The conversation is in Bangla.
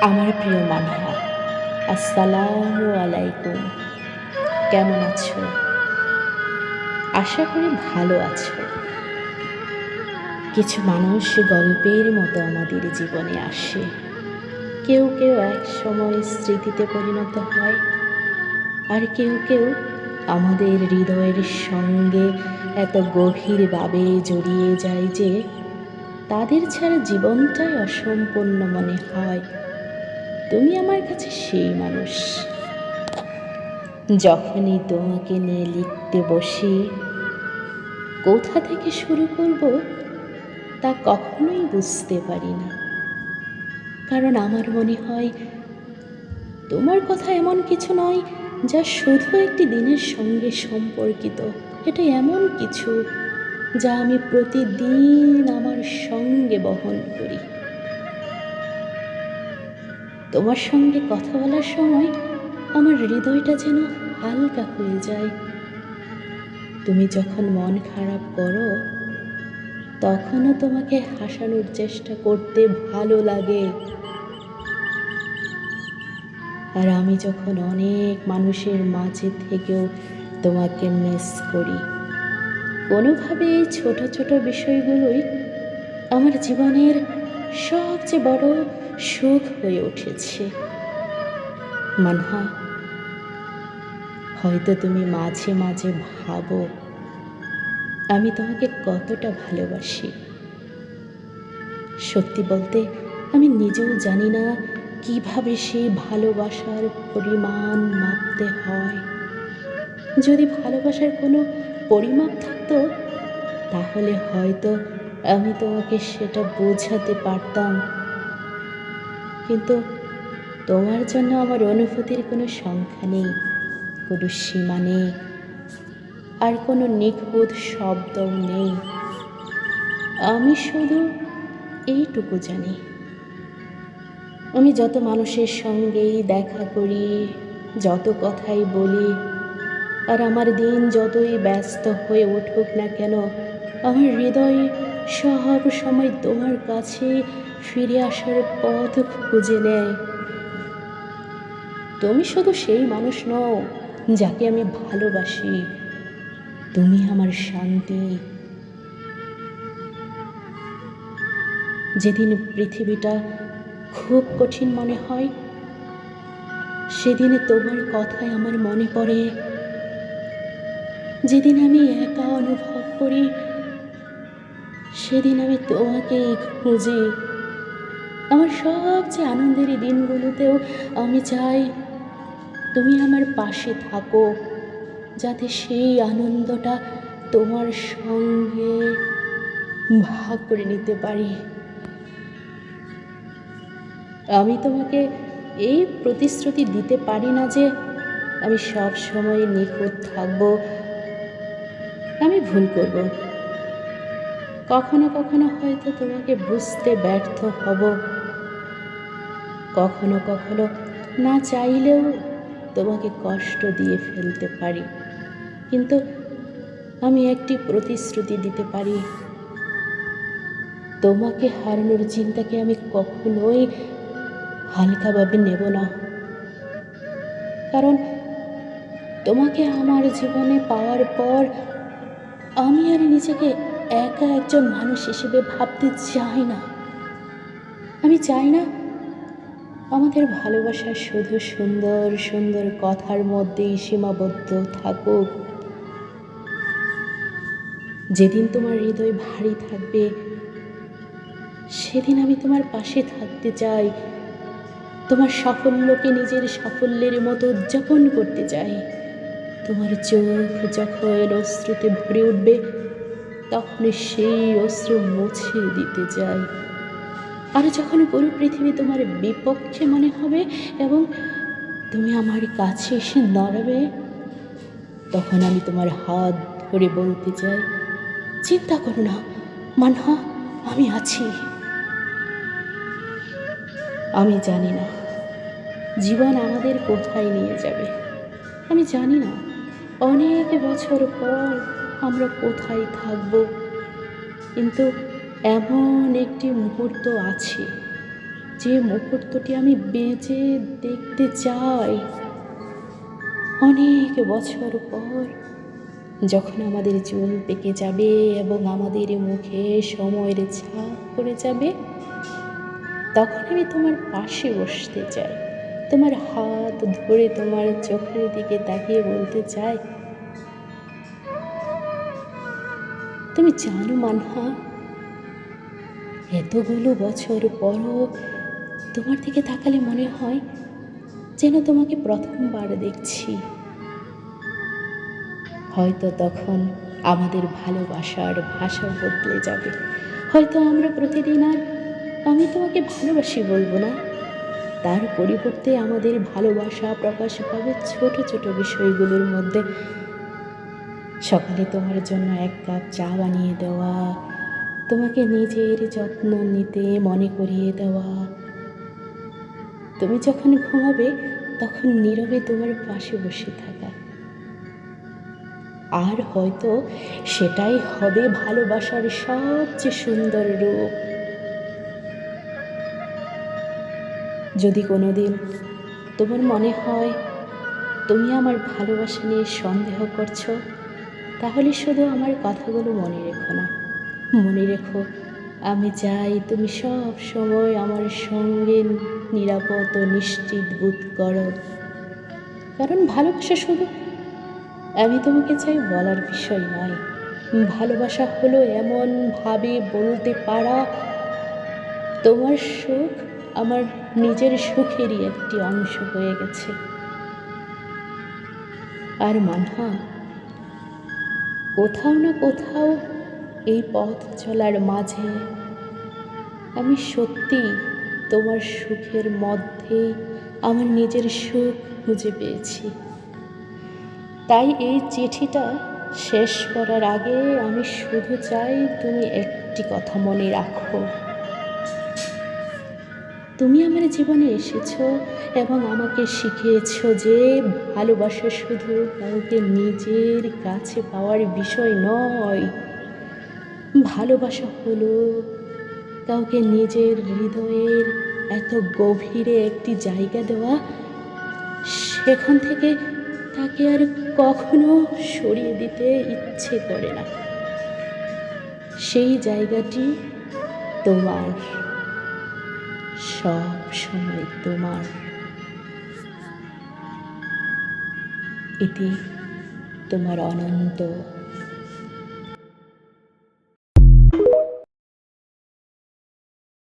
আমার প্রিয় মানহা, আসসালামু আলাইকুম। কেমন আছো? আশা করি ভালো আছো। কিছু মানুষ গল্পের মতো আমাদের জীবনে আসে। কেউ কেউ এক সময় স্মৃতিতে পরিণত হয়, আর কেউ কেউ আমাদের হৃদয়ের সঙ্গে এত গভীরভাবে জড়িয়ে যায় যে তাদের ছাড়া জীবনটাই অসম্পূর্ণ মনে হয়। তুমি আমার কাছে সেই মানুষ। যখনই তোমাকে নিয়ে লিখতে বসি, কোথা থেকে শুরু করব তা কখনোই বুঝতে পারি না। কারণ আমার মনে হয় তোমার কথা এমন কিছু নয় যা শুধু একটি দিনের সঙ্গে সম্পর্কিত। এটা এমন কিছু যা আমি প্রতিদিন আমার সঙ্গে বহন করি। তোমার সঙ্গে কথা বলার সময় আমার হৃদয়টা যেন হালকা হয়ে যায়। তুমি যখন মন খারাপ করো, তখনও তোমাকে হাসানোর চেষ্টা করতে ভালো লাগে। আর আমি যখন অনেক মানুষের মাঝে থেকেও তোমাকে মিস করি, কোনোভাবে এই ছোট ছোট বিষয়গুলোই আমার জীবনের সবচেয়ে বড় সুখ হয়ে উঠেছে। মানহা, হয়তো তুমি মাঝে মাঝে ভাবো আমি তোমাকে কতটা ভালোবাসি। সত্যি বলতে আমি নিজেও জানি না কিভাবে সেই ভালোবাসার পরিমাণ মাপতে হয়। যদি ভালোবাসার কোনো পরিমাপ থাকতো, তাহলে হয়তো আমি তোমাকে সেটা বোঝাতে পারতাম। কিন্তু তোমার জন্য আমার অনুভূতির কোনো সংখ্যা নেই, কোনো সীমা নেই, আর কোনো নিখুঁত শব্দও নেই। আমি শুধু এইটুকু জানি, আমি যত মানুষের সঙ্গেই দেখা করি, যত কথাই বলি, আর আমার দিন যতই ব্যস্ত হয়ে উঠুক না কেন, আমার হৃদয় সব সময় তোমার কাছে ফিরে আসার পথ খুঁজে নেয়। তুমি শুধু সেই মানুষ নও যাকে আমি ভালোবাসি, তুমি আমার শান্তি। যেদিন পৃথিবীটা খুব কঠিন মনে হয়, সেদিনে তোমার কথাই আমার মনে পড়ে। যেদিন আমি একা অনুভব করি, সেদিন আমি তোমাকেই খুঁজি। আমার সবচেয়ে আনন্দের এই দিনগুলোতেও আমি চাই তুমি আমার পাশে থাকো, যাতে সেই আনন্দটা তোমার সঙ্গে ভাগ করে নিতে পারি। আমি তোমাকে এই প্রতিশ্রুতি দিতে পারি না যে আমি সব সময় নিখুঁত থাকব। আমি ভুল করব, কখনো কখনো হয়তো তোমাকে বুঝতে ব্যর্থ হব, কখনো কখনো না চাইলেও তোমাকে কষ্ট দিয়ে ফেলতে পারি। কিন্তু আমি একটি প্রতিশ্রুতি দিতে পারি, তোমাকে হারানোর চিন্তাকে আমি কখনোই হালকাভাবে নেব না। কারণ তোমাকে আমার জীবনে পাওয়ার পর আমি আর নিজেকে একা একজন মানুষ হিসেবে ভাবতে চাই না। আমি চাই না আমাদের ভালোবাসা শুধু সুন্দর সুন্দর কথার মধ্যেই সীমাবদ্ধ থাকুক। যেদিন তোমার হৃদয় ভারী থাকবে, সেদিন আমি তোমার পাশে থাকতে চাই। তোমার সাফল্যকে নিজের সাফল্যের মতো উদযাপন করতে চাই। তোমার চোখ যখন অশ্রুতে ভরে উঠবে, তখন সেই অশ্রু মুছে দিতে চাই। আর যখন পুরো পৃথিবী তোমার বিপক্ষে মনে হবে এবং তুমি আমার কাছে এসে দাঁড়াবে, তখন আমি তোমার হাত ধরে বলতে চাই, চিন্তা করো না মানহা, আমি আছি। আমি জানি না জীবন আমাদের কোথায় নিয়ে যাবে, আমি জানি না অনেক বছর পর আমরা কোথায় থাকব, কিন্তু এমন একটি মুহূর্ত আছে যে মুহূর্তটি আমি বেঁচে দেখতে চাই অনেক বছর পর, যখন আমাদের চুল পেকে যাবে এবং আমাদের মুখে সময়ের ছাপ পড়ে যাবে, তখন আমি তোমার পাশে বসতে চাই, তোমার হাত ধরে তোমার চোখের দিকে তাকিয়ে বলতে চাই, তুমি জানো মানহা, এতগুলো বছর পরও তোমার দিকে তাকালে মনে হয় যেন তোমাকে প্রথমবার দেখছি। হয়তো তখন আমাদের ভালোবাসার ভাষা বদলে যাবে, হয়তো আমরা প্রতিদিন আর আমি তোমাকে ভালোবাসি বলবো না, তার পরিবর্তে আমাদের ভালোবাসা প্রকাশ পাবে ছোট ছোট বিষয়গুলোর মধ্যে। সকালে তোমার জন্য এক কাপ চা বানিয়ে দেওয়া, তোমাকে নিজের যত্ন নিতে মনে করিয়ে দেওয়া, তুমি যখন ঘুমাবে তখন নীরবে তোমার পাশে বসে থাকা। আর হয়তো সেটাই হবে ভালোবাসার সবচেয়ে সুন্দর রূপ। যদি কোনোদিন তোমার মনে হয় তুমি আমার ভালোবাসা নিয়ে সন্দেহ করছো, তাহলে শুধু আমার কথাগুলো মনে রেখো না, মনে রেখো আমি চাই তুমি সব সময় আমার সঙ্গে নিরাপদ ও নিশ্চিত বোধ করো। কারণ ভালোবাসা শুধু আমি তোমাকে চাই বলার বিষয় নয়, ভালোবাসা হলো এমনভাবে বলতে পারা, তোমার সুখ আমার নিজের সুখেরই একটি অংশ হয়ে গেছে। আর মানহা, কোথাও না কোথাও এই পথ চলার মাঝে আমি সত্যি তোমার সুখের মধ্যে আমার নিজের সুখ খুঁজে পেয়েছি। তাই এই চিঠিটা শেষ করার আগে আমি শুধু চাই তুমি একটি কথা মনে রাখো, তুমি আমার জীবনে এসেছো এবং আমাকে শিখিয়েছো যে ভালোবাসা শুধু কাউকে নিজের কাছে পাওয়ার বিষয় নয়, ভালোবাসা হলো কাউকে নিজের হৃদয়ের এত গভীরে একটি জায়গা দেওয়া, সেখান থেকে তাকে আর কখনো সরিয়ে দিতে ইচ্ছে করে না। সেই জায়গাটি তোমার, সব সময় তোমার। এটি তোমার অনন্ত